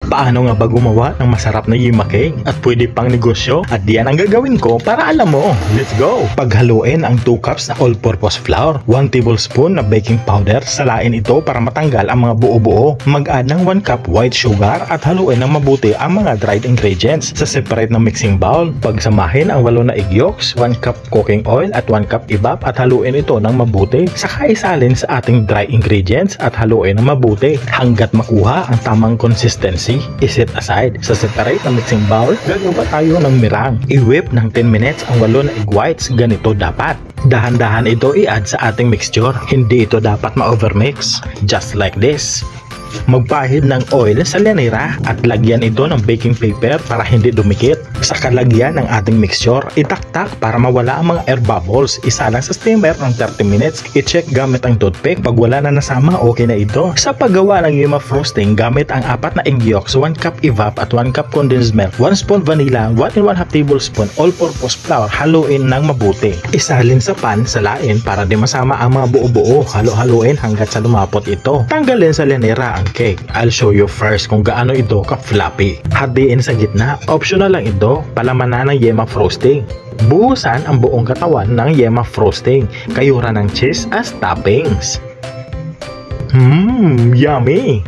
Paano nga ba gumawa ng masarap na yema cake at pwede pang negosyo? At diyan ang gagawin ko para alam mo. Let's go! Paghaluin ang 2 cups na all-purpose flour, 1 tablespoon na baking powder, salain ito para matanggal ang mga buo-buo. Mag-add ng 1 cup white sugar at haluin ng mabuti ang mga dried ingredients sa separate na mixing bowl. Pagsamahin ang 8 na egg yolks, 1 cup cooking oil at 1 cup evap at haluin ito ng mabuti. Saka isalin sa ating dry ingredients at haluin ng mabuti hanggat makuha ang tamang consistency. I-set aside. Sa separate na mixing bowl, gagawa tayo ng mirang. I-whip ng 10 minutes ang 8 na egg whites. Ganito dapat. Dahan-dahan ito i-add sa ating mixture. Hindi ito dapat ma-overmix. Just like this. Magpahid ng oil sa lanera at lagyan ito ng baking paper para hindi dumikit. Sa kalagyan ng ating mixture, itaktak para mawala ang mga air bubbles. Isalang sa steamer ng 30 minutes. I-check gamit ang toothpick. Pag wala na nasama, okay na ito. Sa paggawa ng yema frosting, gamit ang 4 na egg yolks, 1 cup evap at 1 cup condensed milk, 1 spoon vanilla, 1 1/2 tablespoon all-purpose flour. Haluin ng mabuti. Isalin sa pan, salain para di masama ang mga buo-buo. Halo-haluin hanggat sa lumapot ito. Tanggalin sa lanera ang cake. I'll show you first kung gaano ito ka-floppy. Hadiin sa gitna. Optional lang ito. Palamanan ng yema frosting. Buhusan ang buong katawan ng yema frosting. Kayuran ng cheese as toppings. Yummy!